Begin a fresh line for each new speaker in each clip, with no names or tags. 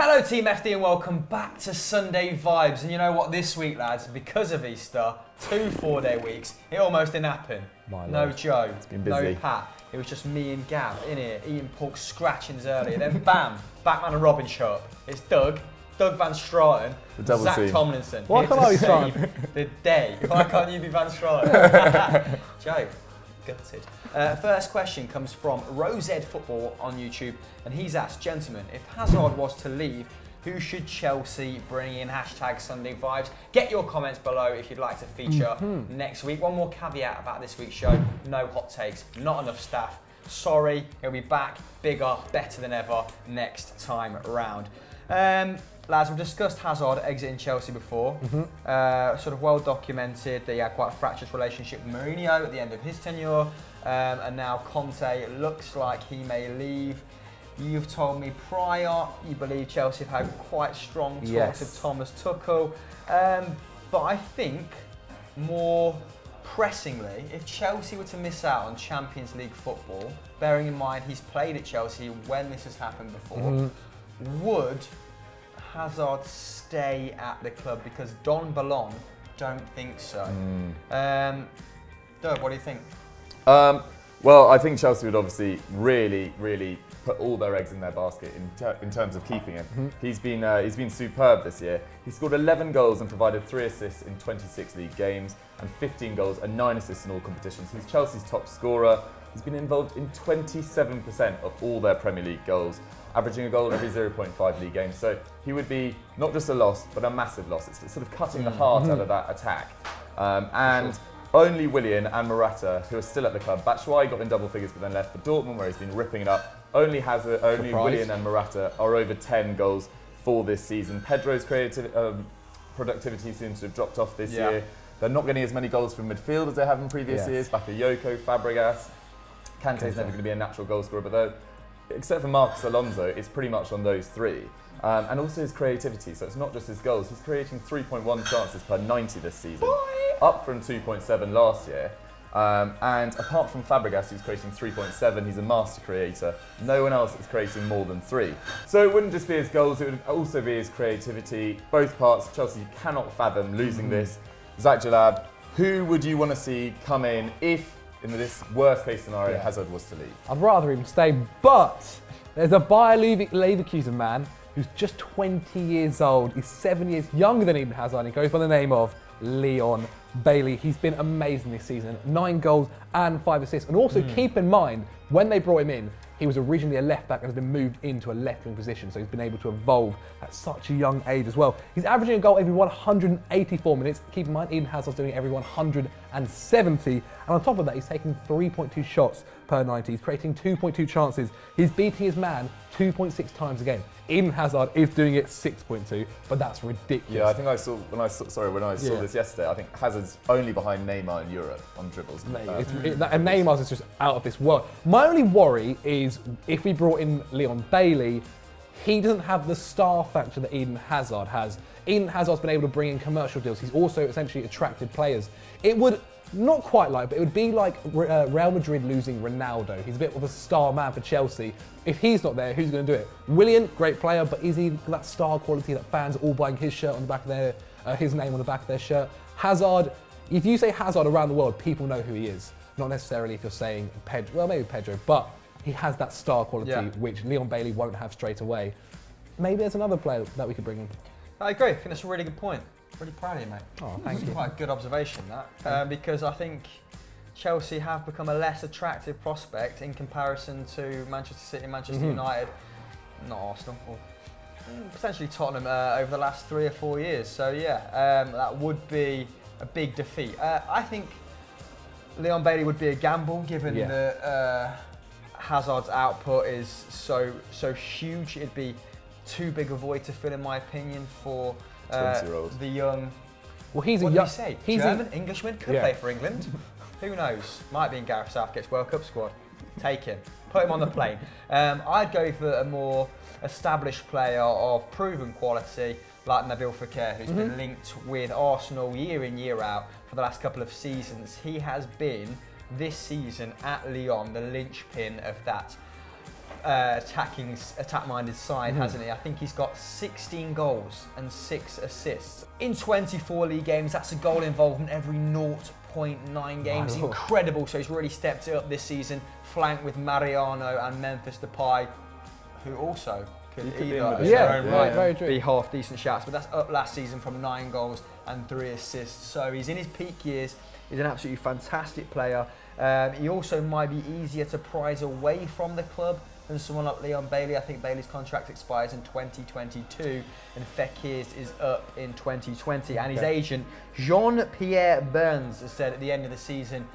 Hello Team FD and welcome back to Sunday Vibes. And you know what, this week lads, because of Easter, 2 4-day weeks, it almost didn't happen. No Joe, no Pat, it was just me and Gav in here eating pork scratchings earlier. Then bam, Batman and Robin show up. It's Doug Van Straten, Zach
team.
Tomlinson.
Why can't I be Straten?
The day. Why can't you be Van Straten? Joe. Gutted. First question comes from Rosed Football on YouTube, and he's asked, gentlemen, if Hazard was to leave, who should Chelsea bring in? Hashtag Sunday Vibes. Get your comments below if you'd like to feature next week. One more caveat about this week's show: no hot takes, not enough staff. Sorry, he'll be back, bigger, better than ever next time round. Lads, we've discussed Hazard exiting Chelsea before. Sort of well documented that he had quite a fractious relationship with Mourinho at the end of his tenure. And now Conte looks like he may leave. You've told me prior you believe Chelsea have had quite strong talks with Thomas Tuchel. But I think more pressingly, if Chelsea were to miss out on Champions League football, bearing in mind he's played at Chelsea when this has happened before, would Hazard stay at the club? Because Don Ballon don't think so. Doug, what do you think?
Well, I think Chelsea would obviously really put all their eggs in their basket in terms of keeping him. He's been superb this year. He scored 11 goals and provided 3 assists in 26 league games and 15 goals and 9 assists in all competitions. He's Chelsea's top scorer. He's been involved in 27% of all their Premier League goals, averaging a goal every 0.5 league games. So he would be not just a loss, but a massive loss. It's sort of cutting the heart out of that attack. Only Willian and Morata, who are still at the club. Batshuayi got in double figures but then left for Dortmund, where he's been ripping it up. Only Willian and Morata are over 10 goals for this season. Pedro's productivity seems to have dropped off this year. They're not getting as many goals from midfield as they have in previous years. Bakayoko, Fabregas. Kante's never going to be a natural goal scorer, but except for Marcos Alonso, it's pretty much on those three. And also his creativity, so it's not just his goals. He's creating 3.1 chances per 90 this season, up from 2.7 last year. And apart from Fabregas, who's creating 3.7, he's a master creator. No one else is creating more than 3. So it wouldn't just be his goals, it would also be his creativity. Both parts, Chelsea cannot fathom losing this. Zach Jalab, who would you want to see come in if, in this worst case scenario, Hazard was to leave?
I'd rather him stay, but there's a Bayer Leverkusen man who's just 20 years old. He's 7 years younger than Eden Hazard. He goes by the name of Leon Bailey. He's been amazing this season. 9 goals and 5 assists. And also keep in mind, when they brought him in, he was originally a left back and has been moved into a left wing position. So he's been able to evolve at such a young age as well. He's averaging a goal every 184 minutes. Keep in mind, Eden Hazard's doing it every 170. And on top of that, he's taking 3.2 shots per 90. He's creating 2.2 chances. He's beating his man 2.6 times a game. Eden Hazard is doing it 6.2, but that's ridiculous.
Yeah, I think when I saw this yesterday, I think Hazard's only behind Neymar in Europe on dribbles.
And Neymar's is just out of this world. My only worry is if we brought in Leon Bailey, he doesn't have the star factor that Eden Hazard has. Eden Hazard's been able to bring in commercial deals. He's also essentially attracted players. It would not quite like, but it would be like Real Madrid losing Ronaldo. He's a bit of a star man for Chelsea. If he's not there, who's going to do it? Willian, great player, but is he that star quality that fans are all buying his shirt on the back of their, his name on the back of their shirt? Hazard, if you say Hazard around the world, people know who he is. Not necessarily if you're saying Pedro, well maybe Pedro, but he has that star quality which Leon Bailey won't have straight away. Maybe there's another player that we could bring in.
I agree. I think that's a really good point. Really proud of you, mate.
Oh, thank you.
Quite a good observation, that. Because I think Chelsea have become a less attractive prospect in comparison to Manchester City, Manchester United, not Arsenal, or potentially Tottenham over the last 3 or 4 years. So yeah, that would be a big defeat. I think Leon Bailey would be a gamble, given that Hazard's output is so huge. It'd be too big a void to fill, in my opinion, for the young.
Well, he's
what
a
did he say?
He's
German, Englishman, could play for England. Who knows? Might be in Gareth Southgate's World Cup squad. Take him. Put him on the plane. I'd go for a more established player of proven quality, like Nabil Fekir, who's been linked with Arsenal year in, year out for the last couple of seasons. He has been, this season at Lyon, the linchpin of that attack-minded side, hasn't he? I think he's got 16 goals and 6 assists. In 24 league games, that's a goal involvement every 0.9 games.
Wow.
Incredible, so he's really stepped it up this season, flanked with Mariano and Memphis Depay, who also could
He could be
either
in with
in
a
their
shout,
own
yeah,
right
yeah.
Very true.
be half decent shouts, but that's up last season from 9 goals and 3 assists. So he's in his peak years. He's an absolutely fantastic player. He also might be easier to prize away from the club than someone like Leon Bailey. I think Bailey's contract expires in 2022 and Fekir's is up in 2020. And his agent, Jean-Pierre Burns, has said at the end of the season,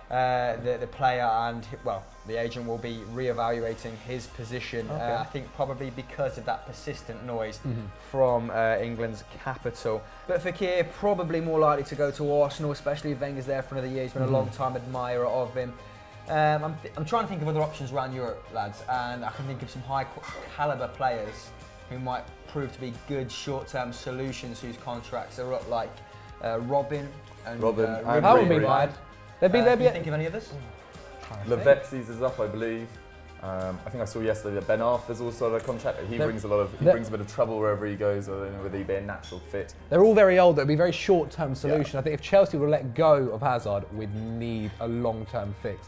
the player and, well, the agent will be re-evaluating his position. I think probably because of that persistent noise from England's capital. But Fekir probably more likely to go to Arsenal, especially if Wenger's there for another year. He's been a long-time admirer of him. I'm trying to think of other options around Europe, lads, and I can think of some high-caliber players who might prove to be good short-term solutions whose contracts are up, like Robin and
and
That wouldn't be
Ribery.
bad. There'd be,
Can you think of any others?
Lavetzi's is up, I believe. I think I saw yesterday that Ben Arthur's also had a contract. He brings a bit of trouble wherever he goes. I don't know whether he'd be a natural fit.
They're all very old. That'd be a very short-term solution. I think if Chelsea were to let go of Hazard, we'd need a long-term fix.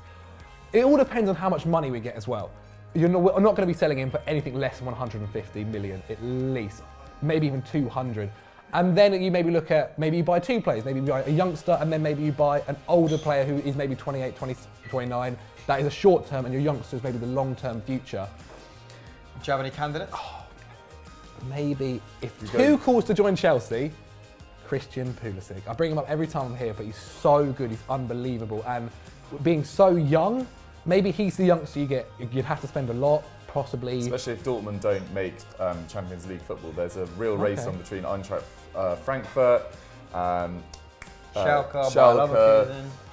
It all depends on how much money we get as well. We're not going to be selling him for anything less than 150 million, at least, maybe even 200. And then you maybe look at, maybe you buy 2 players, maybe you buy a youngster and then maybe you buy an older player who is maybe 28, 29. That is a short term and your youngster is maybe the long term future.
Do you have any candidates?
Maybe if Tuchel's to join Chelsea, Christian Pulisic. I bring him up every time I'm here, but he's so good, he's unbelievable. And being so young, maybe he's the youngster you'd have to spend a lot. Possibly.
Especially if Dortmund don't make Champions League football. There's a real race on between Eintracht Frankfurt,
Schalke,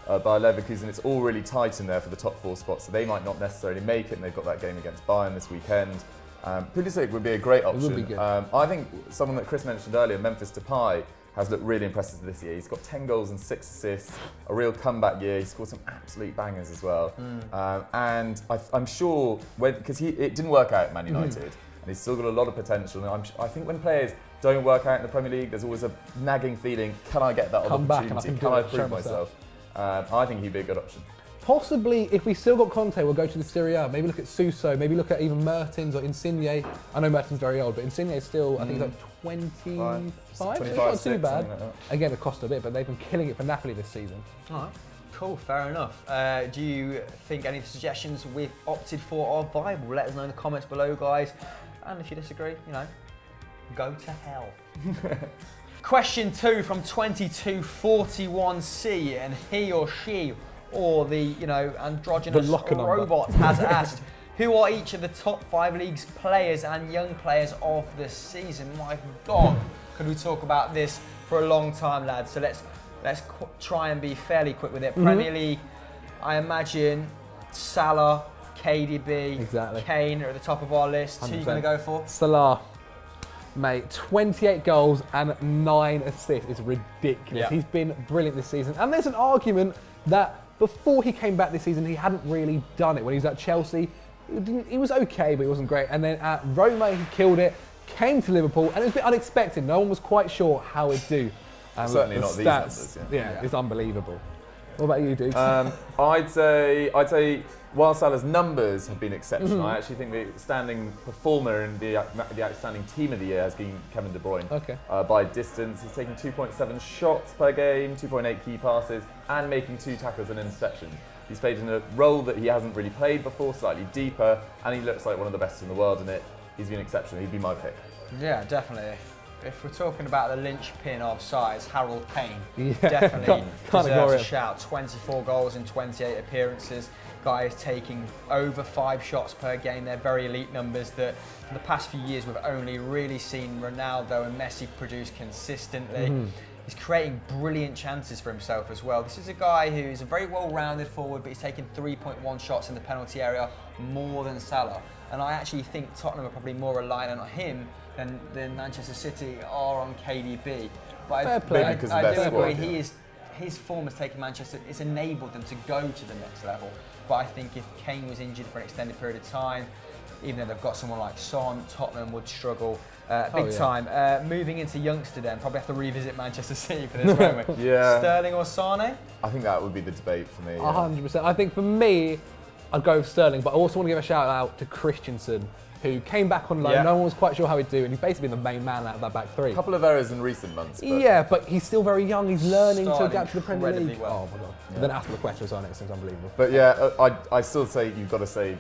Bayer Leverkusen. It's all really tight in there for the top 4 spots, so they might not necessarily make it, and they've got that game against Bayern this weekend. Pulisic would be a great option.
It would be good.
I think someone that Chris mentioned earlier, Memphis Depay, has looked really impressive this year. He's got 10 goals and 6 assists, a real comeback year. He scored some absolute bangers as well. And I'm sure, because it didn't work out at Man United, and he's still got a lot of potential. And I think when players don't work out in the Premier League, there's always a nagging feeling, can I get that opportunity? Can I prove myself? I think he'd be a good option.
Possibly, if we still got Conte, we'll go to the Serie A. Maybe look at Suso, maybe look at even Mertens or Insigne. I know Mertens very old, but Insigne is still, I think he's like 25, so it's not too bad.
Like
Again, it cost a bit, but they've been killing it for Napoli this season.
All right, cool, fair enough. Do you think any of the suggestions we've opted for are viable? Let us know in the comments below, guys. And if you disagree, go to hell. Question 2 from 2241C, and he or she, or the androgynous robot, has asked, who are each of the top 5 league's players and young players of the season? My God, could we talk about this for a long time, lads? So let's try and be fairly quick with it. Premier League, I imagine Salah, KDB, Kane are at the top of our list. 100%. Who are you going to go for?
Salah. Mate, 28 goals and 9 assists is ridiculous.
Yeah.
He's been brilliant this season. And there's an argument that before he came back this season, he hadn't really done it. When he was at Chelsea, he was okay, but he wasn't great. And then at Roma, he killed it, came to Liverpool, and it was a bit unexpected. No one was quite sure how it'd do.
Certainly not these numbers.
Yeah, it's unbelievable. What about you, Dukes?
I'd say while Salah's numbers have been exceptional, I actually think the outstanding performer in the outstanding team of the year has been Kevin De Bruyne.
Okay.
By distance, he's taking 2.7 shots per game, 2.8 key passes, and making 2 tackles and interception. He's played in a role that he hasn't really played before, slightly deeper, and he looks like one of the best in the world in it. He's been exceptional. He'd be my pick.
Yeah, definitely. If we're talking about the linchpin of size, Harold Kane definitely deserves a shout. 24 goals in 28 appearances. Guy is taking over 5 shots per game. They're very elite numbers that for the past few years we've only really seen Ronaldo and Messi produce consistently. He's creating brilliant chances for himself as well. This is a guy who is a very well-rounded forward, but he's taken 3.1 shots in the penalty area, more than Salah. And I actually think Tottenham are probably more reliant on him than Manchester City are on KDB. But I do agree, his form has taken Manchester, it's enabled them to go to the next level. But I think if Kane was injured for an extended period of time, even though they've got someone like Son, Tottenham would struggle big
yeah.
time. Moving into youngster then, probably have to revisit Manchester City for this, won't we?
Yeah.
Sterling or Sane?
I think that would be the debate for me. Yeah.
100%. I think for me, I'd go with Sterling, but I also want to give a shout out to Christensen, who came back on loan.
Yeah.
No one was quite sure how he'd do, and he's basically been the main man out of that back three.
A couple of errors in recent months. But
Yeah, but he's still very young. He's learning to
Started
adapt to the Premier
incredibly
League.
well.
Oh my god! Yeah. Then after the question, so next thing's unbelievable.
But yeah, I still say you've got to say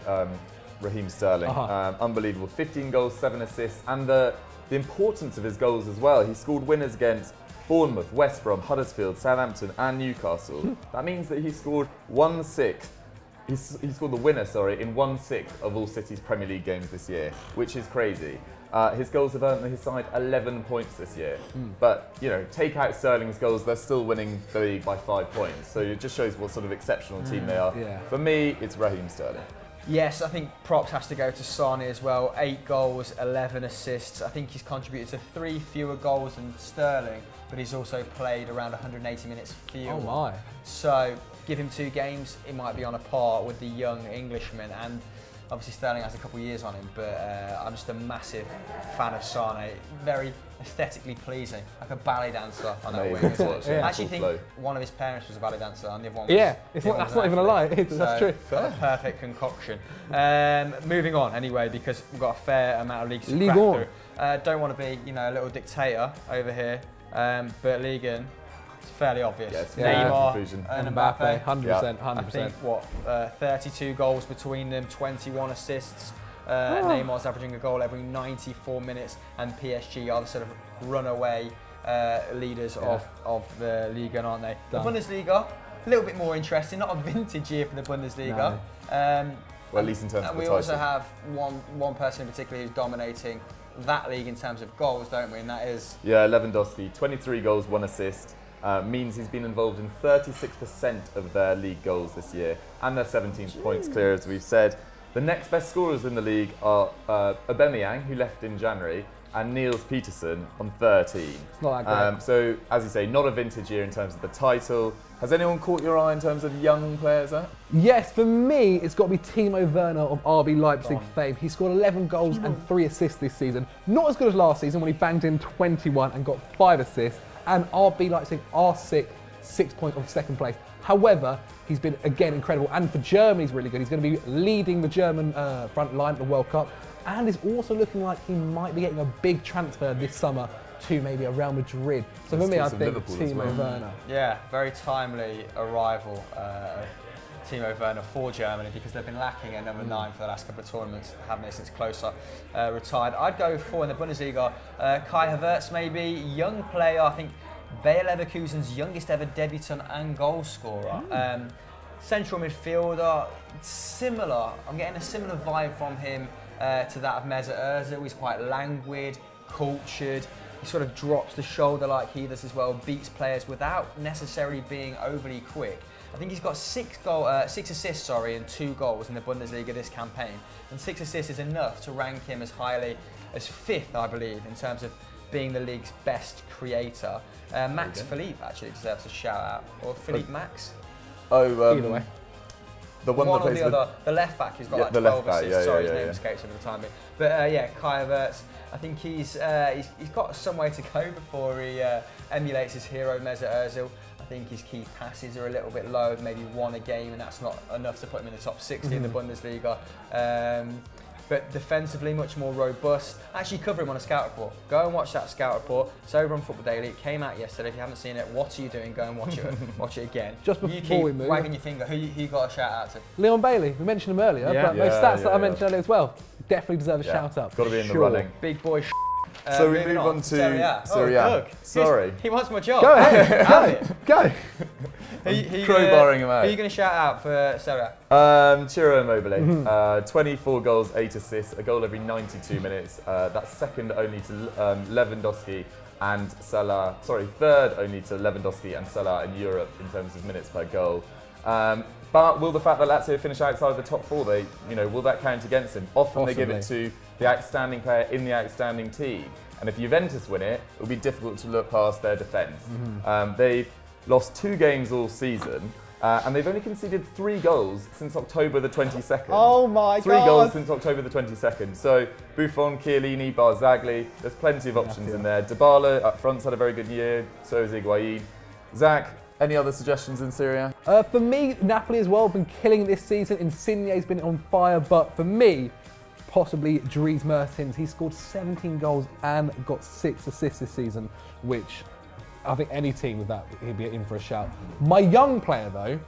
Raheem Sterling. Unbelievable. 15 goals, 7 assists, and the importance of his goals as well. He scored winners against Bournemouth, West Brom, Huddersfield, Southampton, and Newcastle. That means that he scored 1/6. He scored the winner, in 1/6 of all City's Premier League games this year, which is crazy. His goals have earned his side 11 points this year. But, you know, take out Sterling's goals, they're still winning the league by 5 points. So it just shows what sort of exceptional team they are.
Yeah.
For me, it's Raheem Sterling.
Yes, I think props has to go to Sane as well. 8 goals, 11 assists. I think he's contributed to 3 fewer goals than Sterling, but he's also played around 180 minutes fewer.
Oh my!
So give him 2 games, he might be on a par with the young Englishman. And obviously Sterling has a couple of years on him, but I'm just a massive fan of Sane. Very aesthetically pleasing, like a ballet dancer on that wing.
Amazing to watch, yeah.
I actually
Full
think
flow.
one of his parents was a ballet dancer and the other one was...
Yeah,
the other one
that's
was
not
an
even a lie.
athlete.
That's true.
Got a perfect concoction. Moving on anyway, because we've got a fair amount of leagues to
Ligue
crack
1.
through. Don't want to be, you know, a little dictator over here, but Ligue 1, it's fairly obvious.
Yes,
yeah.
Neymar
Conclusion.
and
Mbappe,
Mbappe.
100%,
I
100%.
think, 32 goals between them, 21 assists. Neymar's averaging a goal every 94 minutes, and PSG are the sort of runaway leaders of the Liga, aren't they?
Done.
The Bundesliga, a little bit more interesting, not a vintage year for the Bundesliga.
Well, at least in terms
and
of the
we
title.
also have one person in particular who's dominating that league in terms of goals, don't we? And that is...
Yeah, Lewandowski, 23 goals, 1 assist. Means he's been involved in 36% of their league goals this year, and they're 17 points clear, as we've said. The next best scorers in the league are Aubameyang, who left in January, and Niels Peterson on 13.
It's not that great.
So, as you say, not a vintage year in terms of the title. Has anyone caught your eye in terms of young players there?
Yes, for me, it's got to be Timo Werner of RB Leipzig fame. He scored 11 goals and 3 assists this season. Not as good as last season when he banged in 21 and got 5 assists. And RB Leipzig are 6 points off second place. However, he's been, again, incredible. And for Germany, he's really good. He's going to be leading the German front line at the World Cup. And it's also looking like he might be getting a big transfer this summer to maybe a Real Madrid. So for me, I think
Liverpool as
Timo
well.
Werner.
Yeah, very timely arrival of Timo Werner for Germany, because they've been lacking at number 9 for the last couple of tournaments, haven't they, since Klose retired. I'd go for, in the Bundesliga, Kai Havertz maybe, young player, I think Bayer Leverkusen's youngest ever debutant and goal scorer. Central midfielder, similar, I'm getting a similar vibe from him to that of Mesut Ozil. He's quite languid, cultured. He sort of drops the shoulder like he does as well, beats players without necessarily being overly quick. I think he's got 6 assists, and 2 goals in the Bundesliga this campaign. And 6 assists is enough to rank him as highly as 5th, I believe, in terms of being the league's best creator. Max Philippe actually deserves a shout out, or Philippe Max.
Either way.
The one
One
that
or
plays
the other, the left back, he's got like
the
12
left back,
assists. Sorry, his
yeah.
name escapes me for the time being. But yeah, Kai Havertz, I think he's got some way to go before he emulates his hero Mesut Ozil. I think his key passes are a little bit low, maybe 1 a game, and that's not enough to put him in the top 60 in the Bundesliga. But defensively, much more robust. Actually, cover him on a scout report. Go and watch that scout report. It's over on Football Daily. It came out yesterday. If you haven't seen it, what are you doing? Go and watch it. Watch it again.
Just
you
before
keep
we move,
wagging your finger. Who you got a shout out to?
Leon Bailey, we mentioned him earlier,
Yeah.
but those
Yeah,
stats that I
yeah.
mentioned earlier as well definitely deserve a shout out.
Got to be in the
Sure.
running.
Big boy.
So we
moving
move on to
Serie A.
Serie A.
Doug.
Sorry.
He wants my job.
Go ahead,
Have it.
go.
Crowbarring him out.
Who are you going to shout out for Serie A?
Ciro Immobile, 24 goals, 8 assists, a goal every 92 minutes. That's second only to Lewandowski and Salah. Sorry, third only to Lewandowski and Salah in Europe in terms of minutes per goal. But will the fact that Lazio finish outside the top 4, will that count against him? Often they give it to the outstanding player in the outstanding team. And if Juventus win it, it'll be difficult to look past their defence. They've lost 2 games all season, And they've only conceded 3 goals since October the 22nd.
Oh my God.
3 goals since October the 22nd. So Buffon, Chiellini, Barzagli, there's plenty of options in there. Dybala up front's had a very good year, so has Higuain. Zach, any other suggestions in Serie A?
For me, Napoli as well have been killing this season. Insigne's been on fire, but for me, possibly Dries Mertens. He scored 17 goals and got 6 assists this season, which I think any team with that, he'd be in for a shout. My young player though,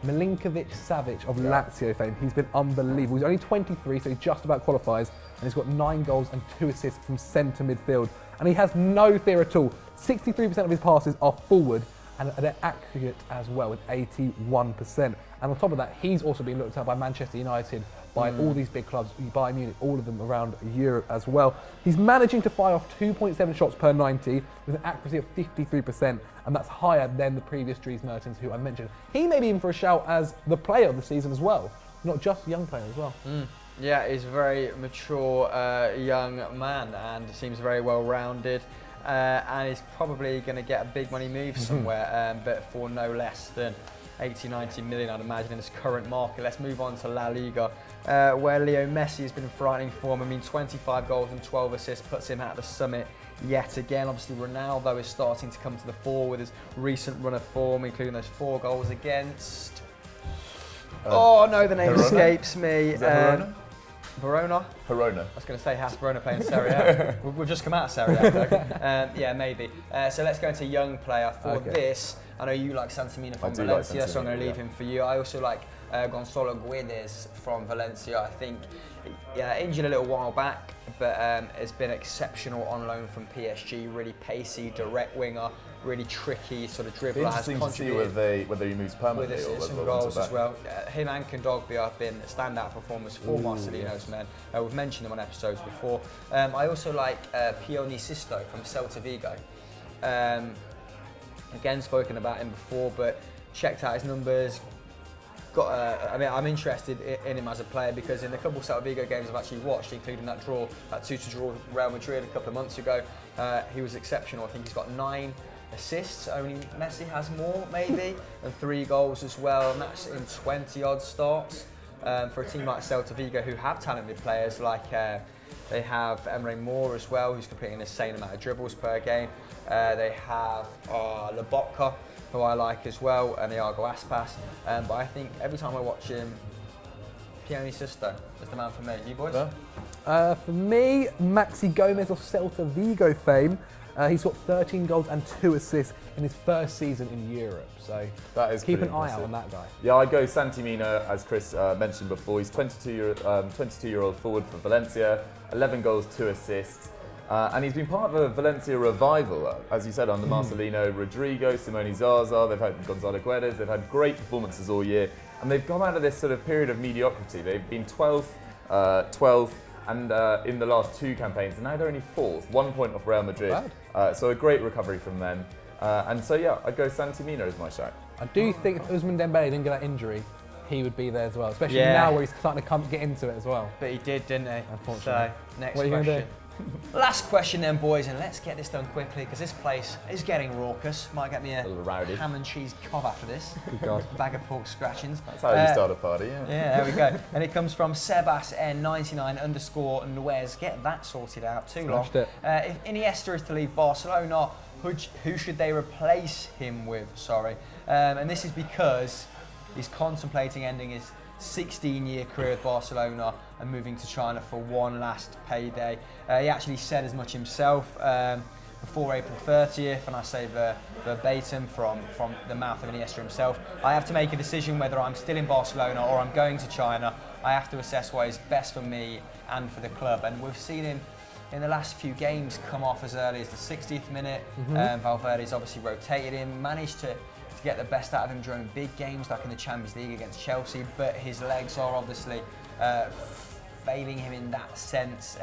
Milinkovic-Savic of Lazio fame. He's been unbelievable. He's only 23, so he just about qualifies, and he's got 9 goals and 2 assists from centre midfield. And he has no fear at all. 63% of his passes are forward, and they're accurate as well with 81%. And on top of that, he's also been looked at by Manchester United, by all these big clubs, Bayern Munich, all of them around Europe as well. He's managing to fire off 2.7 shots per 90 with an accuracy of 53%, and that's higher than the previous Dries Mertens, who I mentioned. He may be in for a shout as the player of the season as well, not just young player as well.
Yeah, he's a very mature young man and seems very well-rounded. And he's probably going to get a big money move somewhere, but for no less than 80-90 million, I'd imagine, in this current market. Let's move on to La Liga, where Leo Messi has been in frightening form. I mean, 25 goals and 12 assists puts him at the summit yet again. Obviously, Ronaldo is starting to come to the fore with his recent run of form, including those 4 goals against... oh no, the name escapes me.
Is that Verona?
Verona?
Verona.
I was going to say Has Verona playing Serie A. We've just come out of Serie A, though. Yeah, maybe. So let's go into young player. For this, I know you like Santimina from Valencia, so I'm going to leave him for you. I also like Gonzalo Guedes from Valencia. I think injured a little while back, but has been exceptional on loan from PSG. Really pacey, direct winger, really tricky sort of dribbler. Has contributed
to see whether he moves permanently
with
or
some
whether
goals as well. Him and Kondogbia have been standout performers for Marcelino's men. We've mentioned them on episodes before. I also like Pione Sisto from Celta Vigo. Again, spoken about him before, but checked out his numbers. I mean, I'm interested in him as a player because in a couple of Celta Vigo games I've actually watched, including that 2-2 draw with Real Madrid a couple of months ago, he was exceptional. I think he's got 9 assists, only Messi has more maybe, and 3 goals as well, and that's in 20-odd starts. For a team like Celta Vigo, who have talented players like they have Emre Mor as well, who's completing an insane amount of dribbles per game. They have Lobotka, who I like as well, and Iago Aspas. But I think every time I watch him, Pione Sisto is the man for me. You boys?
For me, Maxi Gomez of Celta Vigo fame. He's got 13 goals and 2 assists in his first season in Europe. So
that is
keep an eye out on that guy.
Yeah, I'd go Santimina, as Chris mentioned before. He's 22-year-old forward for Valencia, 11 goals, 2 assists. And he's been part of a Valencia revival, as you said, under Marcelino, Rodrigo, Simone Zaza. They've had Gonzalo Guedes. They've had great performances all year. And they've come out of this sort of period of mediocrity. They've been 12th, and in the last 2 campaigns, and now they're only 4th, 1 point off Real Madrid. So a great recovery from them. And so yeah, I'd go Santimina as my shout.
I do think if Ousmane Dembele didn't get that injury, he would be there as well, especially now where he's starting to get into it as well.
But he did, didn't he?
Unfortunately.
So, next
what are you
question.
Gonna do?
Last question then, boys, and let's get this done quickly because this place is getting raucous. Might get me a ham and cheese cob after this.
Good God.
Bag of pork scratchings.
That's how you start a party, yeah.
Yeah, there we go. And it comes from Sebas_N99_Nuez. Get that sorted out. Too long. If Iniesta is to leave Barcelona, who should they replace him with? And this is because he's contemplating ending his 16-year career with Barcelona and moving to China for one last payday. He actually said as much himself before April 30th, and I say verbatim from the mouth of Iniesta himself. I have to make a decision whether I'm still in Barcelona or I'm going to China. I have to assess what is best for me and for the club. And we've seen him in the last few games come off as early as the 60th minute. Valverde's obviously rotated him, managed to get the best out of him during big games like in the Champions League against Chelsea, but his legs are obviously failing him in that sense.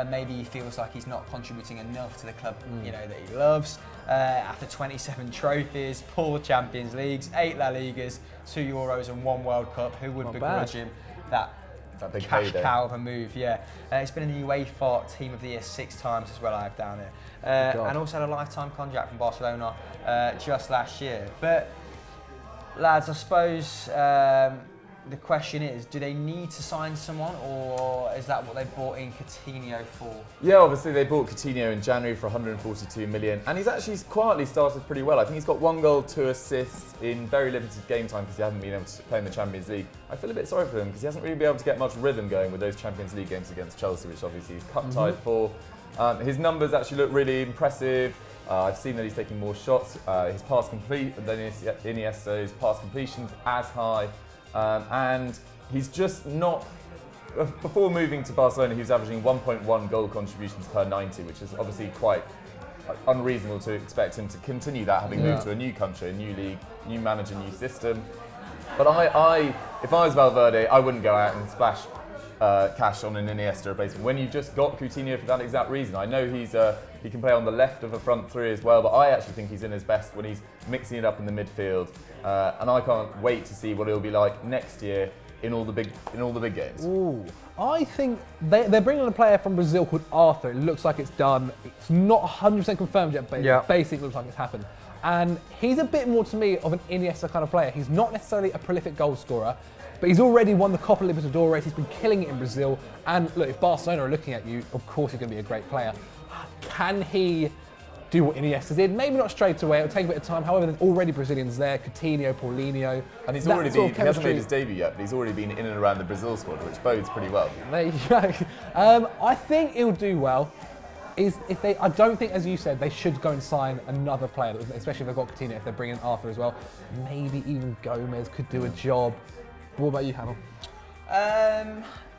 Maybe he feels like he's not contributing enough to the club that he loves. After 27 trophies, 4 Champions Leagues, 8 La Ligas, 2 Euros and 1 World Cup, who would begrudge him that
big
cash cow of a move? He's been in the UEFA Team of the Year 6 times as well, I have down here. And also had a lifetime contract from Barcelona just last year. But Lads, I suppose the question is, do they need to sign someone, or is that what they bought in Coutinho for?
Yeah, obviously they bought Coutinho in January for 142 million, and he's actually quietly started pretty well. I think he's got 1 goal, 2 assists in very limited game time because he hasn't been able to play in the Champions League. I feel a bit sorry for him because he hasn't really been able to get much rhythm going with those Champions League games against Chelsea, which obviously he's cup-tied for. His numbers actually look really impressive. I've seen that he's taking more shots. His pass complete than Iniesta's pass completion's as high. And he's just not, before moving to Barcelona, he was averaging 1.1 goal contributions per 90, which is obviously quite unreasonable to expect him to continue that, having moved to a new country, a new league, new manager, new system. But if I was Valverde, I wouldn't go out and splash cash on an Iniesta replacement when you've just got Coutinho for that exact reason. I know he can play on the left of a front three as well, but I actually think he's in his best when he's mixing it up in the midfield. And I can't wait to see what it'll be like next year in all the big games.
Ooh, I think they're bringing on a player from Brazil called Arthur. It looks like it's done. It's not 100% confirmed yet, but it basically looks like it's happened. And he's a bit more to me of an Iniesta kind of player. He's not necessarily a prolific goal scorer, but he's already won the Copa Libertadores. He's been killing it in Brazil. And look, if Barcelona are looking at you, of course he's going to be a great player. Can he do what Iniesta did? Maybe not straight away. It'll take a bit of time. However, there's already Brazilians there: Coutinho, Paulinho.
And he's already been, he hasn't made his debut yet, but he's already been in and around the Brazil squad, which bodes pretty well.
There you go. I think he'll do well. I don't think, as you said, they should go and sign another player, especially if they've got Coutinho. If they're bringing Arthur as well, maybe even Gomez could do a job. What about you, Hannah?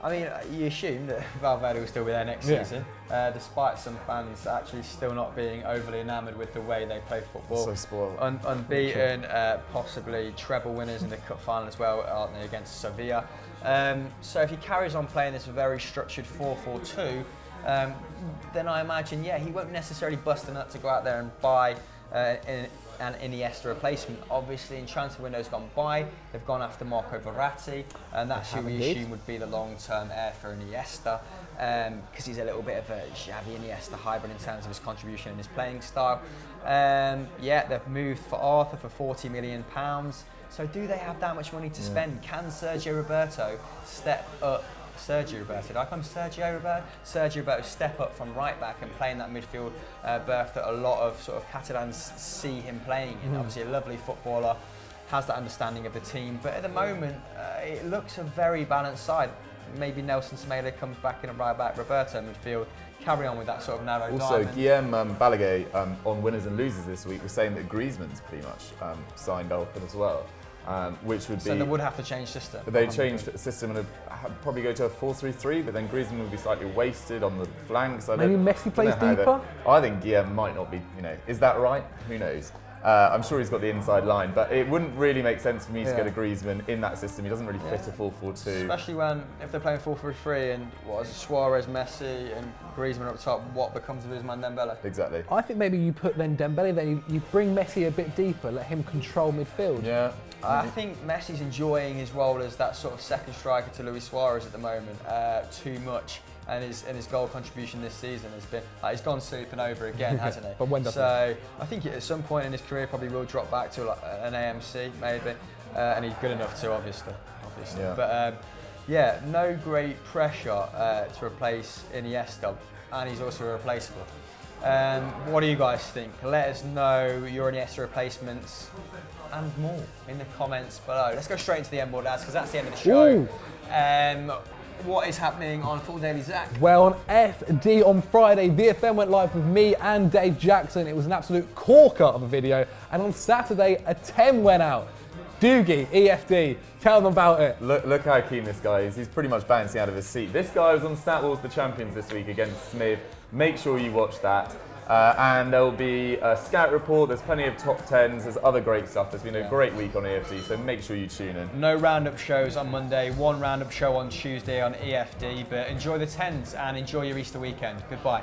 I mean, you assume that Valverde will still be there next season, despite some fans actually still not being overly enamoured with the way they play football.
So spoiled.
Unbeaten, possibly treble winners in the cup final as well, aren't they, against Sevilla. So if he carries on playing this very structured 4-4-2, then I imagine, he won't necessarily bust a nut to go out there and buy an Iniesta replacement. Obviously, in transfer windows gone by, they've gone after Marco Verratti, and that's who we assume would be the long-term heir for Iniesta, because he's a little bit of a Xavi Iniesta hybrid in terms of his contribution and his playing style. They've moved for Arthur for £40 million. So do they have that much money to spend? Can Sergio Roberto step up? Sergio Roberto step up from right back and play in that midfield berth that a lot of sort of Catalans see him playing in. Obviously a lovely footballer, has that understanding of the team, but at the moment it looks a very balanced side. Maybe Nelson Semedo comes back in a right back, Roberto midfield, carry on with that sort of narrow
also,
diamond.
Guillem Balaguer on Winners and Losers this week was saying that Griezmann's pretty much signed up as well. Which would be...
So they would have to change system.
They changed the system and probably go to a 4-3-3, but then Griezmann would be slightly wasted on the flanks.
Maybe Messi plays deeper?
I think Guillem might not be, is that right? Who knows? I'm sure he's got the inside line, but it wouldn't really make sense for me to go to Griezmann in that system. He doesn't really fit a 4-4-2.
Especially if they're playing 4-3-3 and Suarez, Messi and Griezmann up top, what becomes of his man Dembele?
Exactly.
I think maybe you put then Dembele, then you bring Messi a bit deeper, let him control midfield.
Yeah.
I think Messi's enjoying his role as that sort of second striker to Luis Suarez at the moment too much, and his goal contribution this season has been he's gone sleeping over again, hasn't he?
But when does
So I think at some point in his career probably will drop back to an AMC maybe, and he's good enough to obviously.
Yeah.
But no great pressure to replace Iniesta, and he's also replaceable. What do you guys think? Let us know your Iniesta replacements and more in the comments below. Let's go straight into the end board, lads, because that's the end of the show. What is happening on Full Daily Zach?
Well, on FD on Friday, VFM went live with me and Dave Jackson. It was an absolute corker of a video. And on Saturday, a 10 went out. Doogie, EFD, tell them about it.
Look how keen this guy is. He's pretty much bouncing out of his seat. This guy was on Stat Wars The Champions this week against Smith. Make sure you watch that. And there'll be a scout report, there's plenty of top 10s, there's other great stuff. There's been a great week on EFD, so make sure you tune in.
No roundup shows on Monday, one roundup show on Tuesday on EFD, but enjoy the 10s and enjoy your Easter weekend. Goodbye.